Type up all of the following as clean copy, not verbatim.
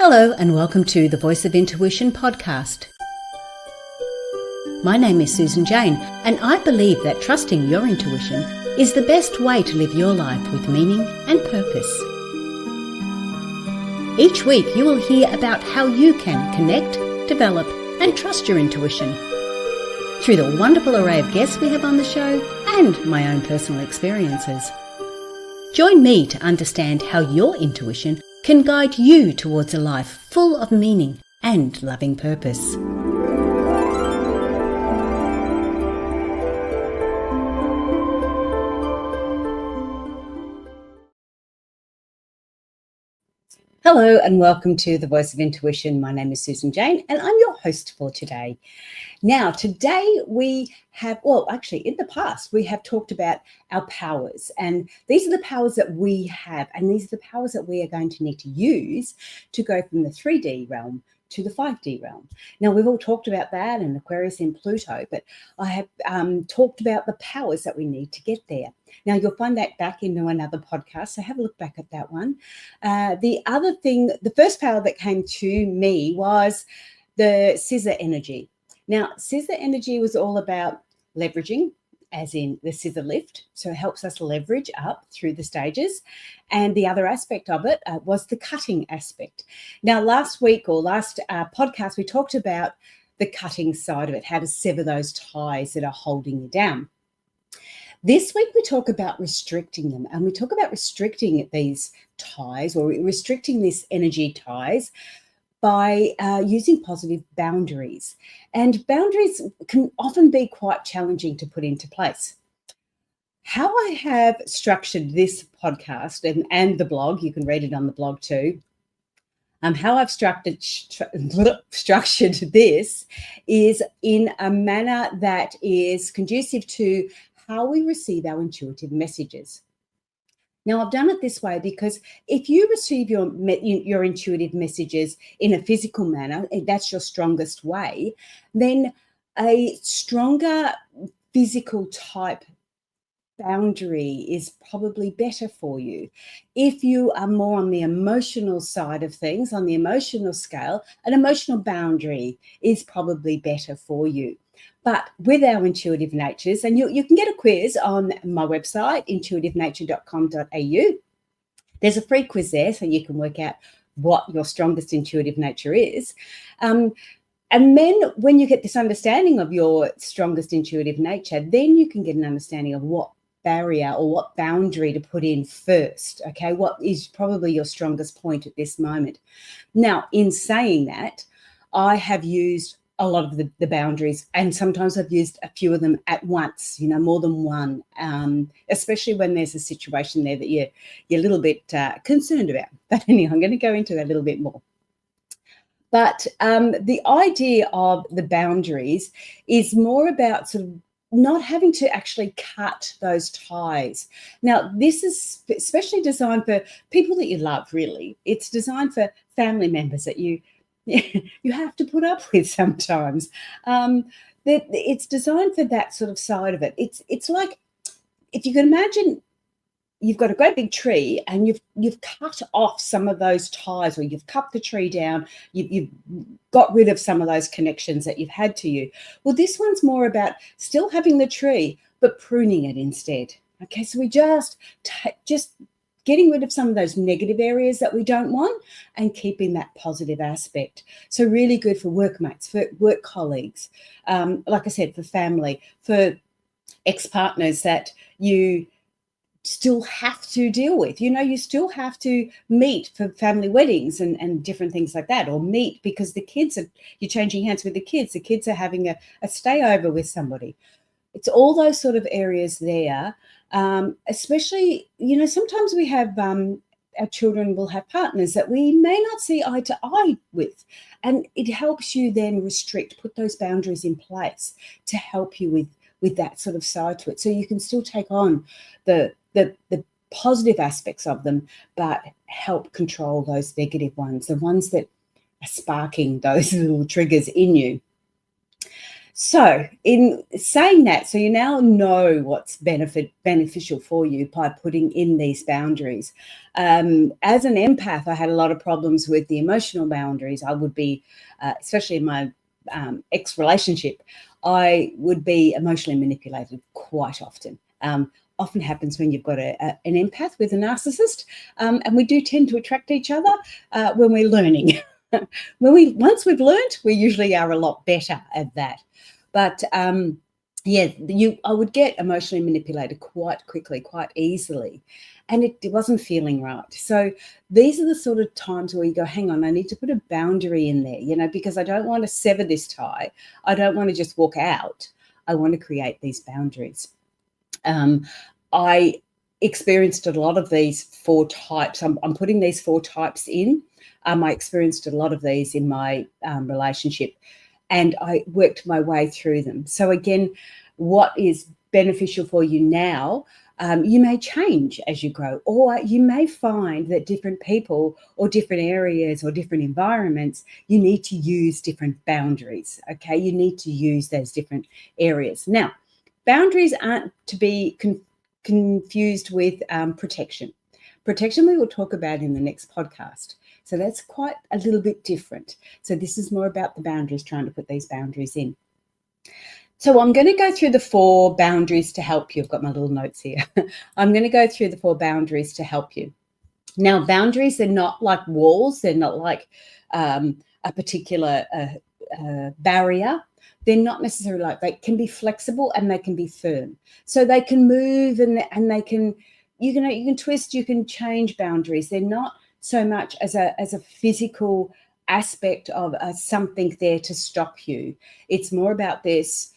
Hello and welcome to the Voice of Intuition podcast. My name is Susan Jane and I believe that trusting your intuition is the best way to live your life with meaning and purpose. Each week you will hear about how you can connect, develop and trust your intuition through the wonderful array of guests we have on the show and my own personal experiences. Join me to understand how your intuition can guide you towards a life full of meaning and loving purpose. Hello and welcome to the Voice of Intuition. My name is Susan Jane and I'm your host for today. Now, today we have, in the past, we have talked about our powers, and these are the powers that we have, and these are the powers that we are going to need to use to go from the 3D realm to the 5D realm. Now, we've all talked about that and Aquarius and Pluto, but I have talked about the powers that we need to get there. Now, you'll find that back into another podcast, so have a look back at that one. The other thing, the first power that came to me was the scissor energy. Now, scissor energy was all about leveraging, as in the scissor lift. So it helps us leverage up through the stages. And the other aspect of it was the cutting aspect. Now, last week or last podcast, we talked about the cutting side of it, how to sever those ties that are holding you down. This week, we talk about restricting them, and we talk about restricting these ties or restricting this energy ties by using positive boundaries. And boundaries can often be quite challenging to put into place. How I have structured this podcast and the blog, you can read it on the blog too, how I've structured this is in a manner that is conducive to how we receive our intuitive messages. Now, I've done it this way because if you receive your intuitive messages in a physical manner, and that's your strongest way, then a stronger physical type boundary is probably better for you. If you are more on the emotional side of things, on the emotional scale, an emotional boundary is probably better for you. But with our intuitive natures, and you can get a quiz on my website, intuitivenature.com.au. There's a free quiz there so you can work out what your strongest intuitive nature is. And then when you get this understanding of your strongest intuitive nature, then you can get an understanding of what barrier or what boundary to put in first, okay? What is probably your strongest point at this moment. Now, in saying that, I have used a lot of the boundaries, and sometimes I've used a few of them at once, more than one, especially when there's a situation there that you're a little bit concerned about. But anyway, I'm going to go into that a little bit more. But the idea of the boundaries is more about sort of not having to actually cut those ties. Now, this is especially designed for people that you love, really. It's designed for family members that you have to put up with sometimes. It's designed for that sort of side of it. It's like, if you can imagine, you've got a great big tree and you've cut off some of those ties, or you've cut the tree down, you've got rid of some of those connections that you've had to you. Well, this one's more about still having the tree, but pruning it instead. Okay, so we just getting rid of some of those negative areas that we don't want and keeping that positive aspect. So really good for workmates, for work colleagues, like I said, for family, for ex-partners that you still have to deal with. You still have to meet for family weddings and different things like that, or meet because you're changing hands with the kids are having a stay over with somebody. It's all those sort of areas there. Especially, sometimes we have our children will have partners that we may not see eye to eye with, and it helps you then put those boundaries in place to help you with that sort of side to it, so you can still take on the positive aspects of them, but help control those negative ones, the ones that are sparking those little triggers in you. So, in saying that, so you now know what's beneficial for you by putting in these boundaries. As an empath, I had a lot of problems with the emotional boundaries. I would be, especially in my ex relationship, I would be emotionally manipulated quite often. Often happens when you've got an empath with a narcissist, and we do tend to attract each other when we're learning. Once we've learned, we usually are a lot better at that. But yeah, I would get emotionally manipulated quite quickly, quite easily, and it wasn't feeling right. So these are the sort of times where you go, hang on, I need to put a boundary in there, because I don't want to sever this tie. I don't want to just walk out. I want to create these boundaries. I experienced a lot of these 4 types. I'm putting these 4 types in. I experienced a lot of these in my relationship, and I worked my way through them. So again, what is beneficial for you now, you may change as you grow, or you may find that different people or different areas or different environments, you need to use different boundaries. Okay, you need to use those different areas. Now, boundaries aren't to be confused with protection. Protection we will talk about in the next podcast. So that's quite a little bit different. So this is more about the boundaries, trying to put these boundaries in. So I'm going to go through the 4 boundaries to help you. I've got my little notes here. I'm going to go through the 4 boundaries to help you. Now, boundaries are not like walls. They're not like a particular barrier. They're not necessarily like, they can be flexible and they can be firm. So they can move and they can, you can twist, you can change boundaries. They're not so much as a physical aspect of something there to stop you. It's more about this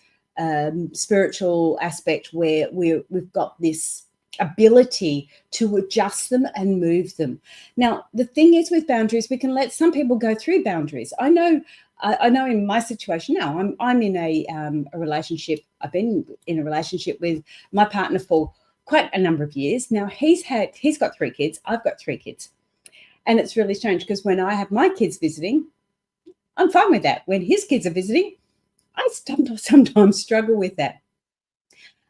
spiritual aspect where we've got this ability to adjust them and move them. Now, the thing is with boundaries, we can let some people go through boundaries. I know in my situation now, I'm in a relationship. I've been in a relationship with my partner for quite a number of years. Now, he's got 3 kids. I've got 3 kids. And it's really strange because when I have my kids visiting, I'm fine with that. When his kids are visiting, I sometimes struggle with that.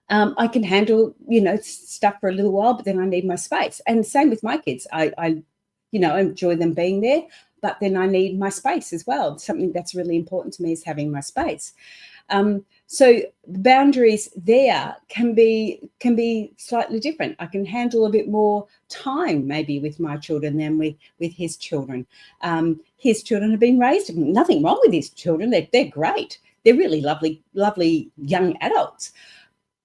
I can handle, stuff for a little while, but then I need my space. And same with my kids. I enjoy them being there, but then I need my space as well. Something that's really important to me is having my space. So boundaries there can be slightly different. I can handle a bit more time maybe with my children than with his children. His children have been raised. Nothing wrong with his children. They're great. They're really lovely young adults.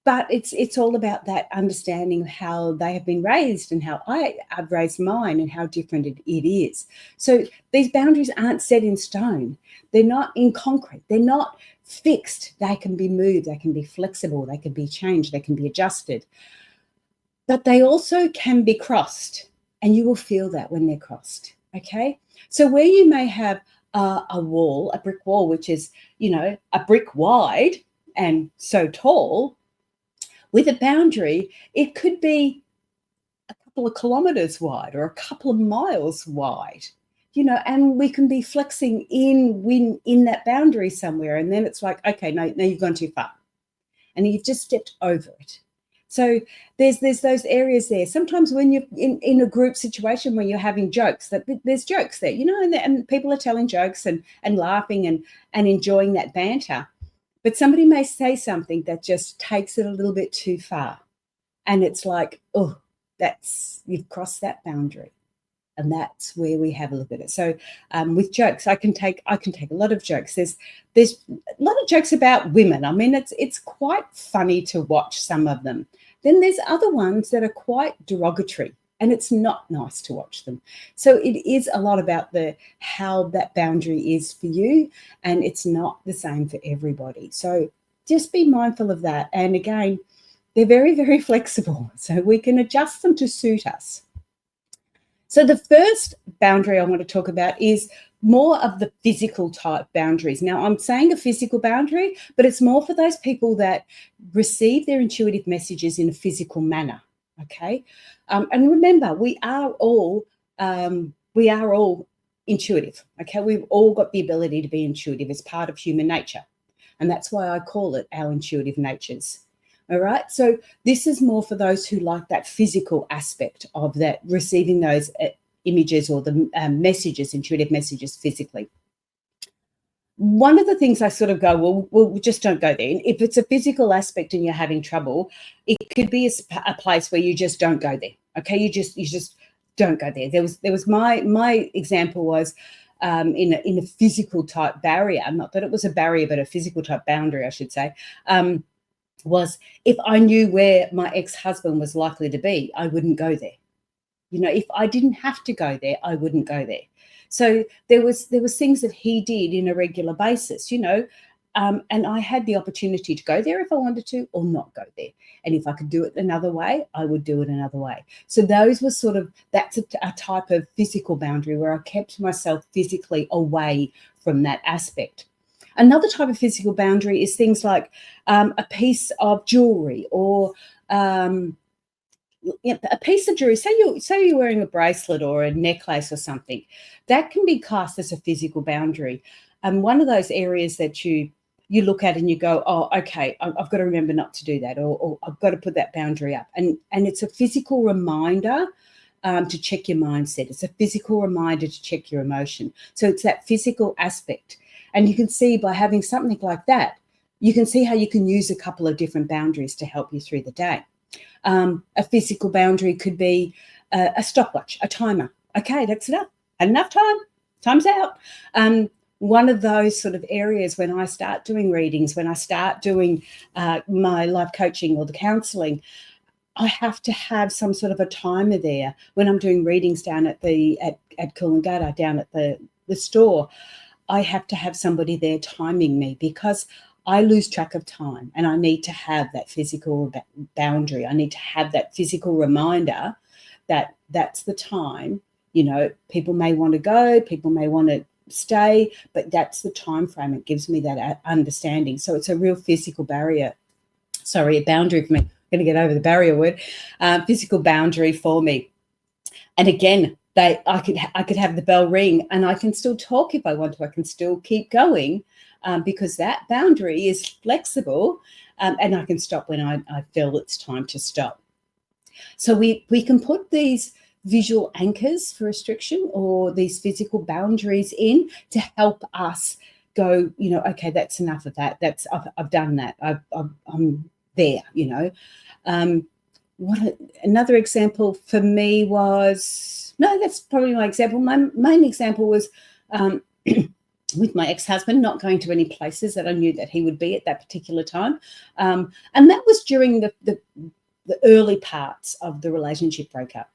But it's all about that understanding of how they have been raised and how I've raised mine and how different it is. So these boundaries aren't set in stone. They're not in concrete. They're not fixed. They can be moved. They can be flexible. They can be changed. They can be adjusted. But they also can be crossed, and you will feel that when they're crossed. Okay? So where you may have a brick wall, which is, a brick wide and so tall, with a boundary, it could be a couple of kilometers wide or a couple of miles wide, and we can be flexing in that boundary somewhere. And then it's like, okay, no, you've gone too far and you've just stepped over it. So there's those areas there. Sometimes when you're in a group situation where you're having jokes, that there's jokes there, and people are telling jokes and laughing and enjoying that banter. But somebody may say something that just takes it a little bit too far. And it's like, oh, you've crossed that boundary. And that's where we have a look at it. So with jokes, I can take a lot of jokes. There's a lot of jokes about women. I mean, it's quite funny to watch some of them. Then there's other ones that are quite derogatory, and it's not nice to watch them. So it is a lot about how that boundary is for you, and it's not the same for everybody. So just be mindful of that. And again, they're very, very flexible, so we can adjust them to suit us. So the first boundary I want to talk about is more of the physical type boundaries. Now, I'm saying a physical boundary, but it's more for those people that receive their intuitive messages in a physical manner. Okay. And remember, we are all intuitive. Okay. We've all got the ability to be intuitive as part of human nature. And that's why I call it our intuitive natures. All right. So this is more for those who like that physical aspect of that, receiving those images or the messages, intuitive messages physically. One of the things I sort of go, well, we just don't go there. If it's a physical aspect and you're having trouble, it could be a place where you just don't go there. Okay, you just don't go there. There was my example was in a physical type barrier, not that it was a barrier, but a physical type boundary, I should say. Was if I knew where my ex-husband was likely to be, I wouldn't go there. You know, if I didn't have to go there, I wouldn't go there. So there was things that he did in a regular basis, you know, and I had the opportunity to go there if I wanted to, or not go there. And if I could do it another way, I would do it another way. So those were sort of, that's a type of physical boundary where I kept myself physically away from that aspect. Another type of physical boundary is things like a piece of jewelry or a piece of jewelry. Say you're wearing a bracelet or a necklace or something. That can be classed as a physical boundary. And one of those areas that you look at and you go, oh, okay, I've got to remember not to do that, or I've got to put that boundary up. And it's a physical reminder to check your mindset. It's a physical reminder to check your emotion. So it's that physical aspect. And you can see by having something like that, you can see how you can use a couple of different boundaries to help you through the day. A physical boundary could be a stopwatch, a timer. Okay, that's enough. Had enough time. Time's out. One of those sort of areas when I start doing readings, when I start doing my life coaching or the counselling, I have to have some sort of a timer there. When I'm doing readings down at Coolangatta, down at the store, I have to have somebody there timing me because I lose track of time and I need to have that physical boundary. I need to have that physical reminder that that's the time. You know, people may want to go, people may want to stay, but that's the time frame. It gives me that understanding. So it's a real physical barrier. Sorry, a boundary for me. I'm going to get over the barrier word. Physical boundary for me. And again, I could have the bell ring and I can still talk if I want to. I can still keep going because that boundary is flexible and I can stop when I feel it's time to stop. So we can put these visual anchors for restriction or these physical boundaries in to help us go, you know, okay, that's enough of that. I've done that. I'm there, you know. Another example for me was, no, that's probably my example. My main example was with my ex-husband, not going to any places that I knew that he would be at that particular time. And that was during the early parts of the relationship breakup.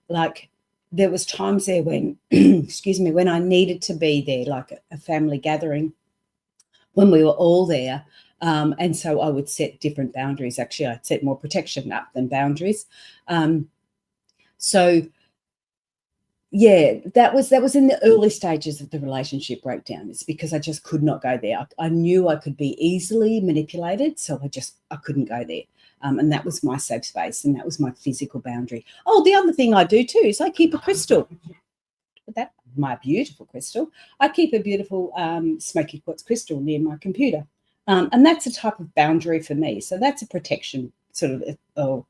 Like there was times there when, excuse me, when I needed to be there, like a family gathering, when we were all there. And so I would set different boundaries. Actually, I'd set more protection up than boundaries. So yeah, that was in the early stages of the relationship breakdown. It's because I just could not go there. I knew I could be easily manipulated, so I couldn't go there. And that was my safe space, and that was my physical boundary. Oh, the other thing I do too is I keep a crystal. That my beautiful crystal. I keep a beautiful smoky quartz crystal near my computer, and that's a type of boundary for me. So that's a protection sort of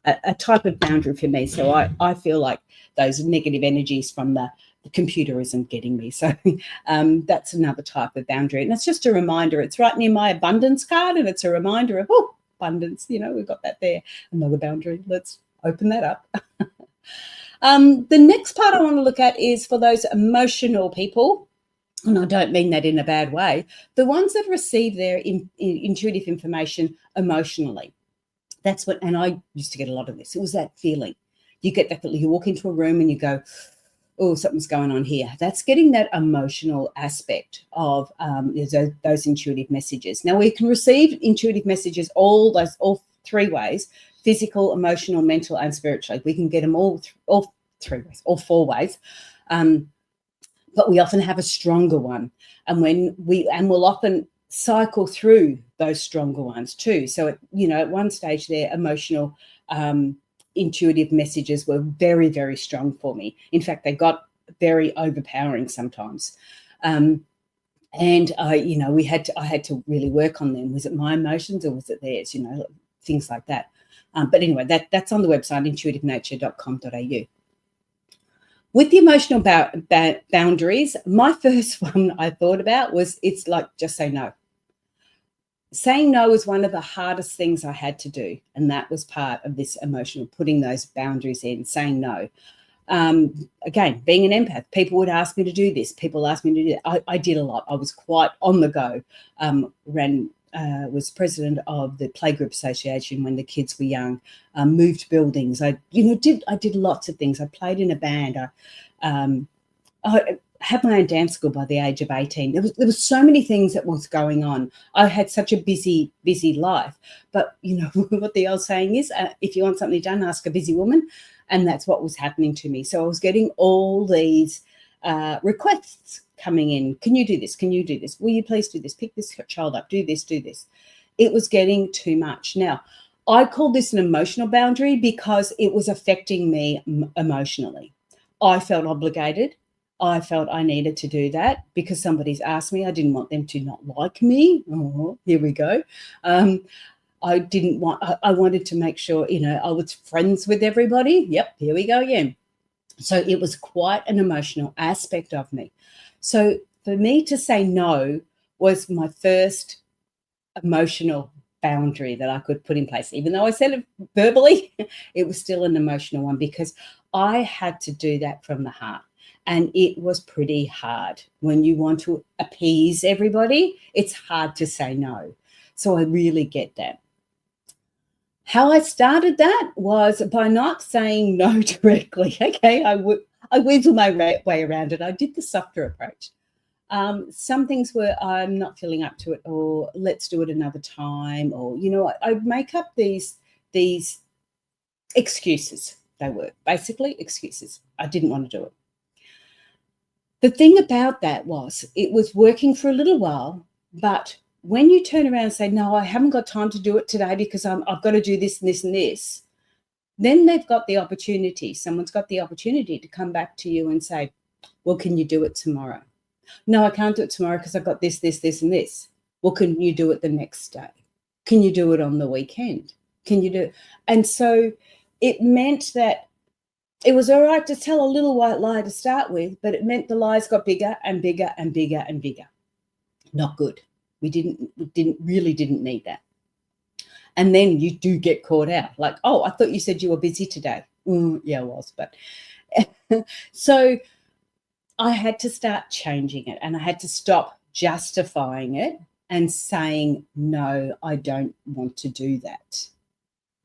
a type of boundary for me. So I feel like those negative energies from the computer isn't getting me. So that's another type of boundary. And it's just a reminder. It's right near my abundance card, and it's a reminder of, oh, abundance, you know, we've got that there. Another boundary. Let's open that up. The next part I want to look at is for those emotional people, and I don't mean that in a bad way, the ones that receive their intuitive information emotionally. That's what, and I used to get a lot of this. It was that feeling. You get that feeling. You walk into a room and you go, oh, something's going on here. That's getting that emotional aspect of those intuitive messages. Now, we can receive intuitive messages all three ways: physical, emotional, mental, and spiritually. We can get them all three ways, all four ways. But we often have a stronger one. And we'll often cycle through those stronger ones too. So, at one stage there, emotional, intuitive messages were very, very strong for me. In fact, they got very overpowering sometimes. And And I had to really work on them. Was it my emotions or was it theirs? Things like that. But anyway, that's on the website, intuitivenature.com.au. With the emotional boundaries, my first one I thought about was, it's like, just say no. Saying no was one of the hardest things I had to do. And that was part of this emotional, putting those boundaries in, saying no. Again, being an empath, people would ask me to do this. People asked me to do that. I did a lot. I was quite on the go. Was president of the Playgroup Association when the kids were young. Moved buildings. I did lots of things. I played in a band. I had my own dance school by the age of 18. There was so many things that was going on. I had such a busy life. But what the old saying is, if you want something done, ask a busy woman. And that's what was happening to me. So I was getting all these requests coming in. Can you do this? Can you do this? Will you please do this? Pick this child up. Do this, do this. It was getting too much. Now, I call this an emotional boundary because it was affecting me emotionally. I felt obligated. I felt I needed to do that because somebody's asked me. I didn't want them to not like me. Oh, here we go. I wanted to make sure, I was friends with everybody. Yep, here we go again. So it was quite an emotional aspect of me. So for me to say no was my first emotional boundary that I could put in place. Even though I said it verbally, it was still an emotional one because I had to do that from the heart. And it was pretty hard. When you want to appease everybody, it's hard to say no. So I really get that. How I started that was by not saying no directly. Okay, I weasel my way around it. I did the softer approach. Some things were, I'm not feeling up to it, or let's do it another time, or I'd make up these excuses. They were basically excuses. I didn't want to do it. The thing about that was it was working for a little while, but when you turn around and say, no, I haven't got time to do it today because I've got to do this and this and this, then they've got the opportunity. Someone's got the opportunity to come back to you and say, well, can you do it tomorrow? No, I can't do it tomorrow because I've got this, this, this, and this. Well, can you do it the next day? Can you do it on the weekend? Can you do it? And so it meant that it was all right to tell a little white lie to start with, but it meant the lies got bigger and bigger and bigger and bigger. Not good. We didn't need that. And then you do get caught out. Like, oh, I thought you said you were busy today. Yeah, I was. But so I had to start changing it, and I had to stop justifying it and saying, no, I don't want to do that.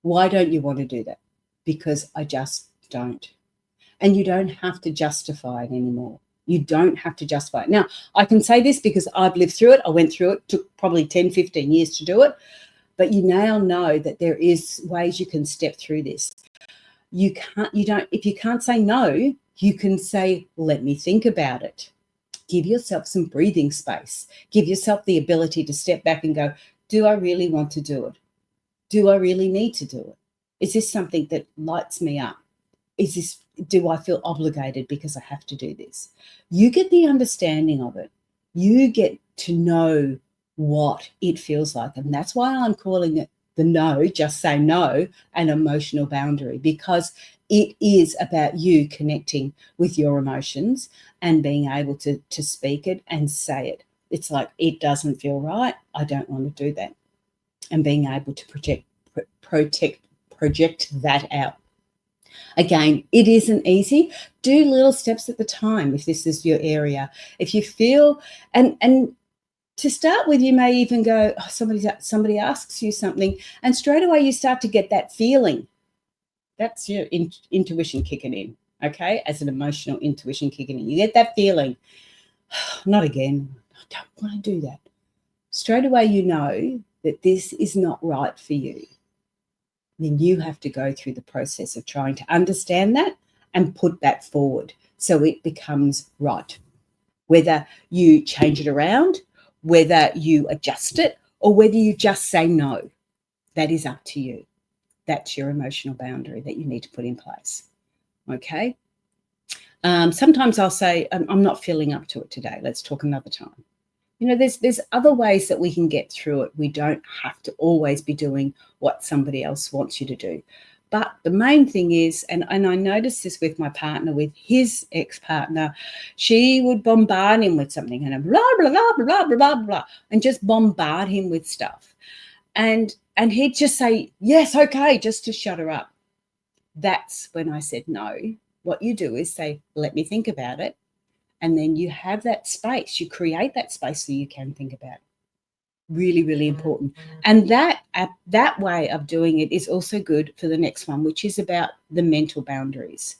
Why don't you want to do that? Because I just don't. And you don't have to justify it anymore. You don't have to justify it. Now, I can say this because I've lived through it. I went through it. Took probably 10, 15 years to do it. But you now know that there is ways you can step through this. If you can't say no, you can say, let me think about it. Give yourself some breathing space. Give yourself the ability to step back and go, do I really want to do it? Do I really need to do it? Is this something that lights me up? Do I feel obligated because I have to do this? You get the understanding of it. You get to know what it feels like. And that's why I'm calling it the no, just say no, an emotional boundary, because it is about you connecting with your emotions and being able to speak it and say it. It's like, it doesn't feel right. I don't want to do that. And being able to project that out. Again, it isn't easy. Do little steps at the time if this is your area. If you feel, and to start with, you may even go, oh, somebody asks you something, and straight away you start to get that feeling. That's your intuition kicking in, okay? As an emotional intuition kicking in. You get that feeling, not again, I don't want to do that. Straight away you know that this is not right for you. Then you have to go through the process of trying to understand that and put that forward so it becomes right. Whether you change it around, whether you adjust it, or whether you just say no, that is up to you. That's your emotional boundary that you need to put in place. Okay? Sometimes I'll say, I'm not feeling up to it today. Let's talk another time. there's other ways that we can get through it. We don't have to always be doing what somebody else wants you to do. But the main thing is, and I noticed this with my partner, with his ex-partner, she would bombard him with something and blah, blah, blah, blah, blah, blah, blah, and just bombard him with stuff. And he'd just say, yes, okay, just to shut her up. That's when I said, no, what you do is say, let me think about it. And then you have that space, you create that space so you can think about it. Really, really important. And that way of doing it is also good for the next one, which is about the mental boundaries.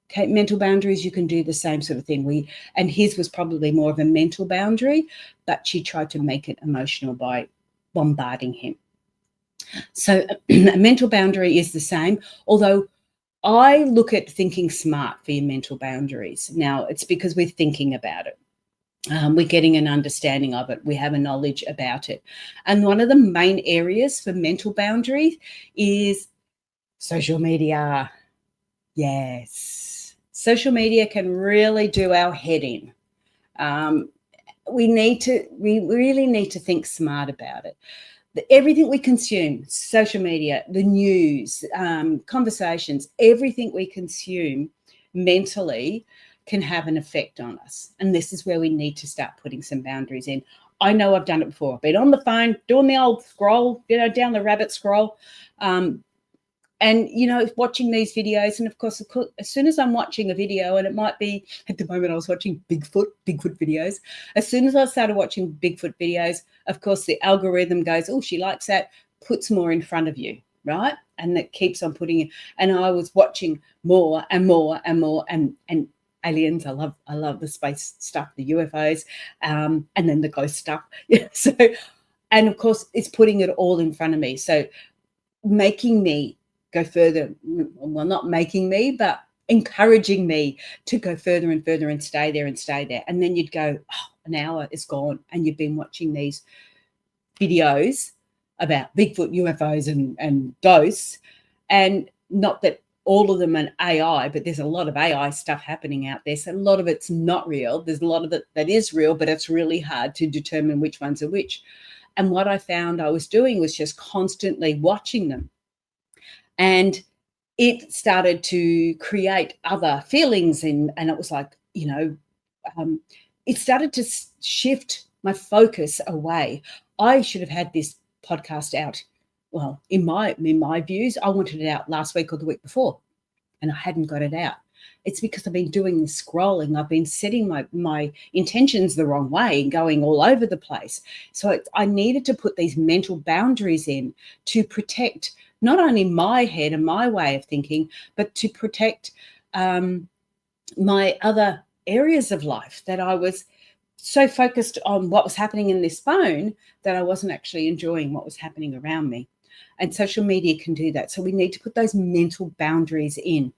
Okay, mental boundaries, you can do the same sort of thing. And his was probably more of a mental boundary, but she tried to make it emotional by bombarding him. So a mental boundary is the same, although I look at thinking smart for your mental boundaries. Now, it's because we're thinking about it. We're getting an understanding of it. We have a knowledge about it. And one of the main areas for mental boundaries is social media. Yes. Social media can really do our head in. We really need to think smart about it. Everything we consume, social media, the news, conversations, everything we consume mentally can have an effect on us. And this is where we need to start putting some boundaries in. I know I've done it before. I've been on the phone, doing the old scroll, down the rabbit scroll. And, watching these videos. And of course, as soon as I'm watching a video, and it might be, at the moment I was watching Bigfoot videos. As soon as I started watching Bigfoot videos, of course, the algorithm goes, oh, she likes that, puts more in front of you, right? And that keeps on putting it. And I was watching more and more and more, and aliens. I love the space stuff, the UFOs, and then the ghost stuff. Yeah. So, and of course, it's putting it all in front of me. So making me go further, well, not making me, but encouraging me to go further and further and stay there. And then you'd go, oh, an hour is gone, and you've been watching these videos about Bigfoot, UFOs and ghosts. And not that all of them are AI, but there's a lot of AI stuff happening out there. So a lot of it's not real. There's a lot of it that is real, but it's really hard to determine which ones are which. And what I found I was doing was just constantly watching them. And it started to create other feelings. And it was like, it started to shift my focus away. I should have had this podcast out. Well, in my views, I wanted it out last week or the week before, and I hadn't got it out. It's because I've been doing this scrolling. I've been setting my intentions the wrong way and going all over the place. So I needed to put these mental boundaries in to protect not only my head and my way of thinking, but to protect my other areas of life, that I was so focused on what was happening in this phone that I wasn't actually enjoying what was happening around me. And social media can do that. So we need to put those mental boundaries in.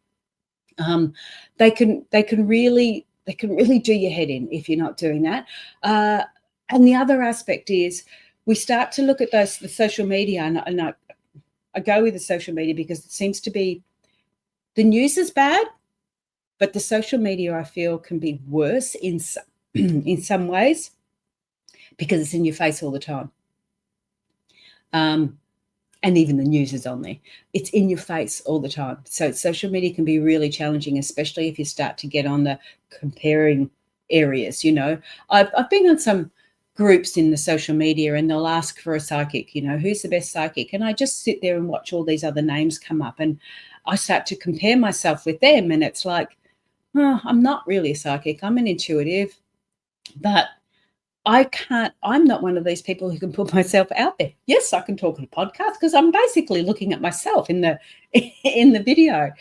They can really do your head in if you're not doing that. And the other aspect is we start to look at the social media, and I go with the social media because it seems to be, the news is bad, but the social media, I feel, can be worse in some ways because it's in your face all the time. And even the news is on there. It's in your face all the time. So social media can be really challenging, especially if you start to get on the comparing areas. I've been on some groups in the social media, and they'll ask for a psychic, who's the best psychic? And I just sit there and watch all these other names come up, and I start to compare myself with them. And it's like, I'm not really a psychic. I'm an intuitive, but I'm not one of these people who can put myself out there. Yes, I can talk on a podcast because I'm basically looking at myself in the video.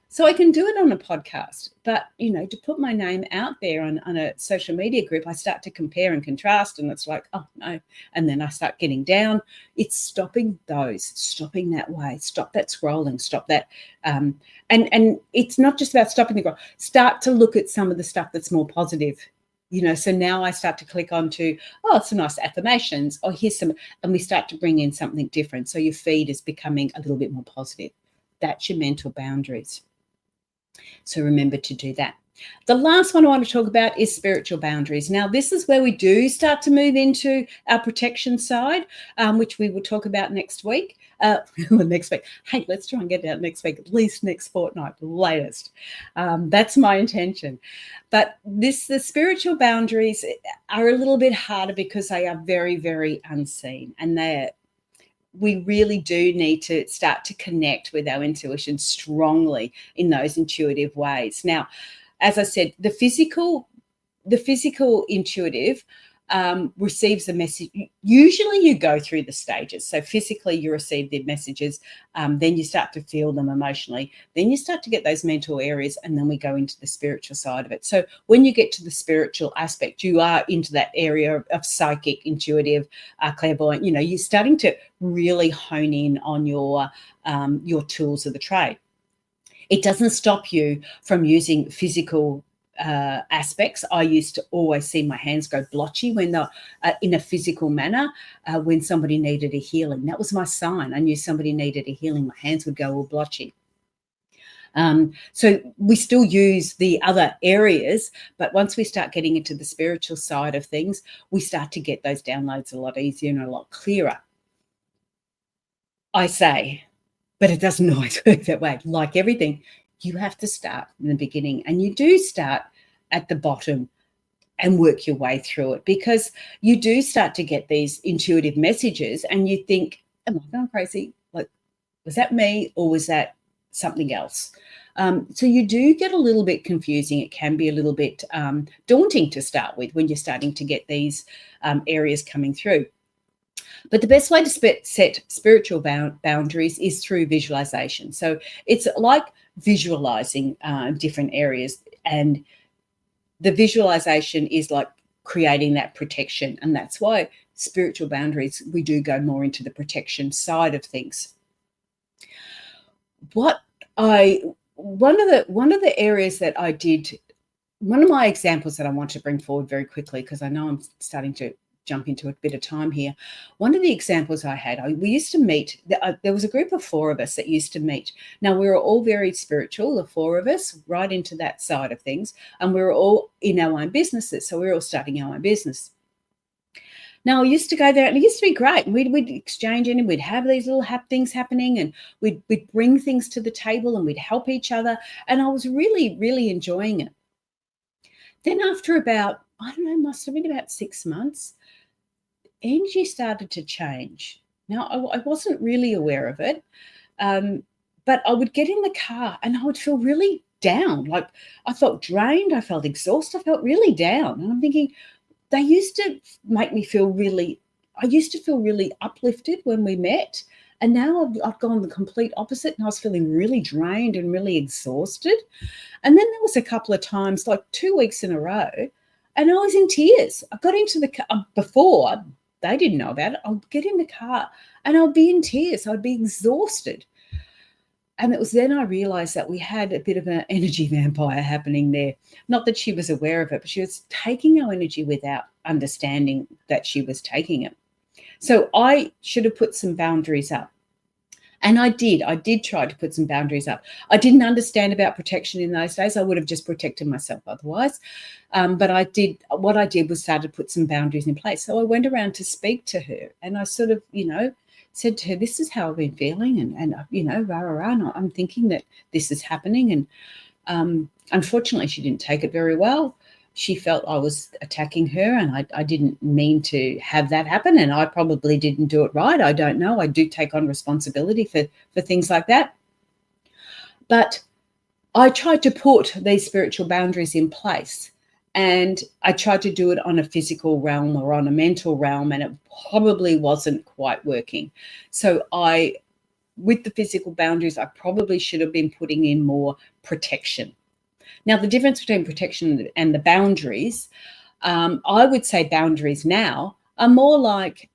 So I can do it on a podcast, but, to put my name out there on a social media group, I start to compare and contrast, and it's like, oh, no. And then I start getting down. It's stopping that way. Stop that scrolling, stop that. And it's not just about stopping the scroll. Start to look at some of the stuff that's more positive. So now I start to click onto, some nice affirmations, or here's some, and we start to bring in something different. So your feed is becoming a little bit more positive. That's your mental boundaries. So remember to do that. The last one I want to talk about is spiritual boundaries. Now, this is where we do start to move into our protection side, which we will talk about next week. Next week. Hey, let's try and get it out next week, at least next fortnight, latest. That's my intention. But the spiritual boundaries are a little bit harder because they are very, very unseen, and we really do need to start to connect with our intuition strongly in those intuitive ways. Now, as I said, the physical intuitive receives the message. Usually you go through the stages. So physically you receive the messages, then you start to feel them emotionally, then you start to get those mental areas, and then we go into the spiritual side of it. So when you get to the spiritual aspect, you are into that area of psychic, intuitive, clairvoyant. You're starting to really hone in on your tools of the trade. It doesn't stop you from using physical aspects. I used to always see my hands go blotchy when they're in a physical manner when somebody needed a healing. That was my sign. I knew somebody needed a healing. My hands would go all blotchy. So we still use the other areas, but once we start getting into the spiritual side of things, we start to get those downloads a lot easier and a lot clearer. I say, but it doesn't always work that way. Like everything, you have to start in the beginning, and you do start at the bottom and work your way through it, because you do start to get these intuitive messages and you think, am I going crazy? Like, was that me or was that something else? So you do get a little bit confusing. It can be a little bit daunting to start with when you're starting to get these areas coming through. But the best way to set spiritual boundaries is through visualization. So it's like visualizing different areas, and the visualization is like creating that protection. And that's why spiritual boundaries, we do go more into the protection side of things. One of the areas that I did, one of my examples that I want to bring forward very quickly, because I know I'm starting to jump into a bit of time here. One of the examples I had, we used to meet, there was a group of 4 of us that used to meet. Now, we were all very spiritual, the 4 of us, right into that side of things, and we were all in our own businesses, so we were all starting our own business. Now, I used to go there, and it used to be great. We'd exchange and we'd have these little things happening, and we'd bring things to the table, and we'd help each other, and I was really, really enjoying it. Then after about, I don't know, must have been about 6 months, energy started to change. Now, I wasn't really aware of it, but I would get in the car and I would feel really down. Like, I felt drained, I felt exhausted, I felt really down. And I'm thinking, they used to make me feel really, I used to feel really uplifted when we met. And now I've gone the complete opposite, and I was feeling really drained and really exhausted. And then there was a couple of times, like 2 weeks in a row, and I was in tears. I got into the car before. They didn't know about it. I'd get in the car and I'd be in tears. I'd be exhausted. And it was then I realized that we had a bit of an energy vampire happening there. Not that she was aware of it, but she was taking our energy without understanding that she was taking it. So I should have put some boundaries up. And I did try to put some boundaries up. I didn't understand about protection in those days. I would have just protected myself otherwise. But what I did was start to put some boundaries in place. So I went around to speak to her, and I sort of, said to her, this is how I've been feeling. And and I'm thinking that this is happening. And unfortunately, she didn't take it very well. She felt I was attacking her, and I didn't mean to have that happen, and I probably didn't do it right. I don't know. I do take on responsibility for things like that. But I tried to put these spiritual boundaries in place, and I tried to do it on a physical realm or on a mental realm, and it probably wasn't quite working. So with the physical boundaries, I probably should have been putting in more protection. Now, the difference between protection and the boundaries, I would say boundaries now are more like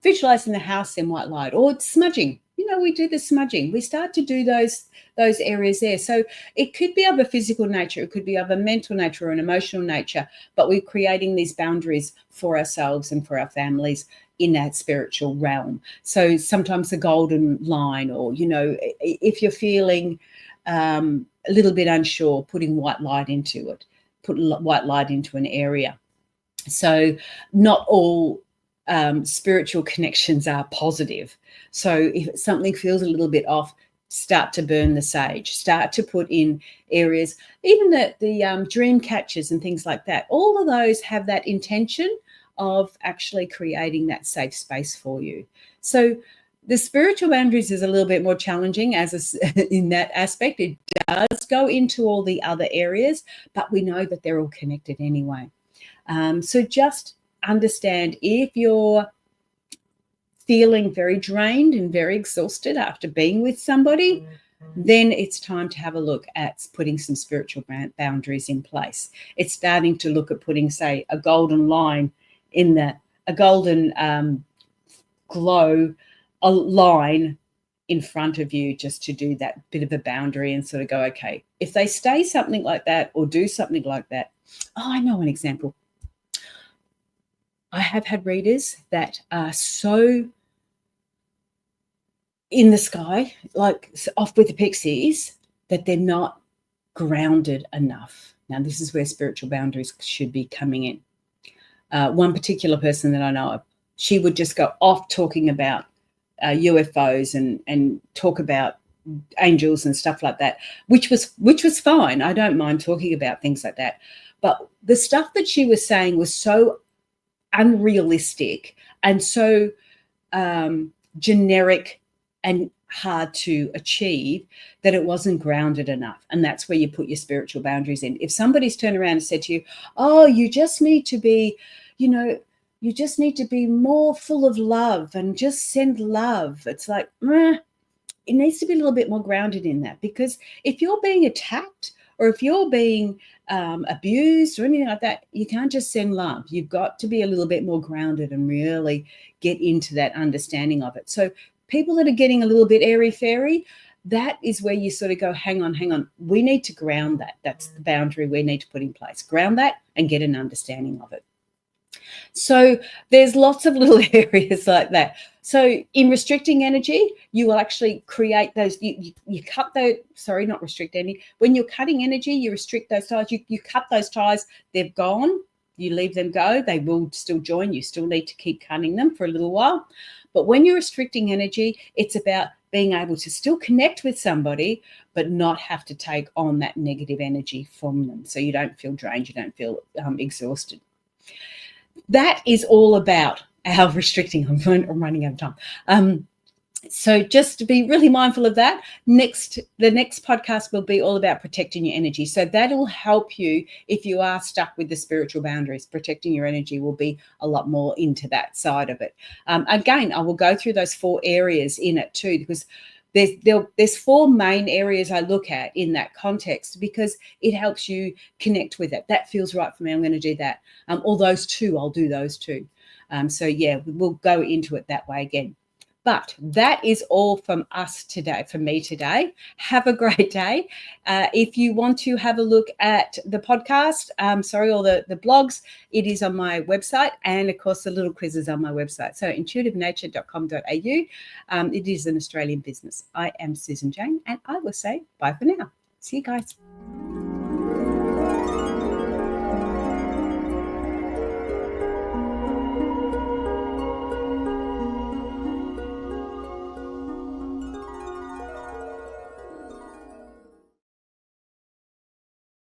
visualizing the house in white light, or smudging. We do the smudging. We start to do those areas there. So it could be of a physical nature, it could be of a mental nature or an emotional nature, but we're creating these boundaries for ourselves and for our families in that spiritual realm. So sometimes the golden line, or, if you're feeling a little bit unsure, putting white light into it, put white light into an area. So not all spiritual connections are positive. So if something feels a little bit off, start to burn the sage, start to put in areas, even the dream catchers and things like that. All of those have that intention of actually creating that safe space for you. So the spiritual boundaries is a little bit more challenging in that aspect. It does go into all the other areas, but we know that they're all connected anyway. So just understand, if you're feeling very drained and very exhausted after being with somebody, then it's time to have a look at putting some spiritual boundaries in place. It's starting to look at putting, say, a golden line in a golden glow, a line in front of you, just to do that bit of a boundary and sort of go, okay, if they say something like that or do something like that. Oh, I know an example. I have had readers that are so in the sky, like off with the pixies, that they're not grounded enough. Now, this is where spiritual boundaries should be coming in. One particular person that I know of, she would just go off talking about UFOs and talk about angels and stuff like that, which was fine. I don't mind talking about things like that. But the stuff that she was saying was so unrealistic and so generic and hard to achieve that it wasn't grounded enough. And that's where you put your spiritual boundaries in. If somebody's turned around and said to you, oh, you just need to be, you just need to be more full of love and just send love. It's like, it needs to be a little bit more grounded in that, because if you're being attacked or if you're being abused or anything like that, you can't just send love. You've got to be a little bit more grounded and really get into that understanding of it. So people that are getting a little bit airy-fairy, that is where you sort of go, hang on. We need to ground that. That's the boundary we need to put in place. Ground that and get an understanding of it. So there's lots of little areas like that. So in restricting energy, you will actually create those, you cut those, sorry, not restrict any. When you're cutting energy, you restrict those ties, you cut those ties, they've gone, you leave them go, they will still join, you still need to keep cutting them for a little while. But when you're restricting energy, it's about being able to still connect with somebody, but not have to take on that negative energy from them. So you don't feel drained, you don't feel exhausted. That is all about our restricting. I'm running out of time. So just to be really mindful of that. The next podcast will be all about protecting your energy. So that'll help you if you are stuck with the spiritual boundaries. Protecting your energy will be a lot more into that side of it. Again, I will go through those 4 areas in it too, because there's 4 main areas I look at in that context, because it helps you connect with it. That feels right for me, I'm going to do that. Or those 2, I'll do those 2. So yeah, we'll go into it that way again. But that is all from us today, from me today. Have a great day. If you want to have a look at the podcast, or the blogs, it is on my website. And, of course, the little quiz is on my website. So intuitivenature.com.au. It is an Australian business. I am Susan Jane, and I will say bye for now. See you guys.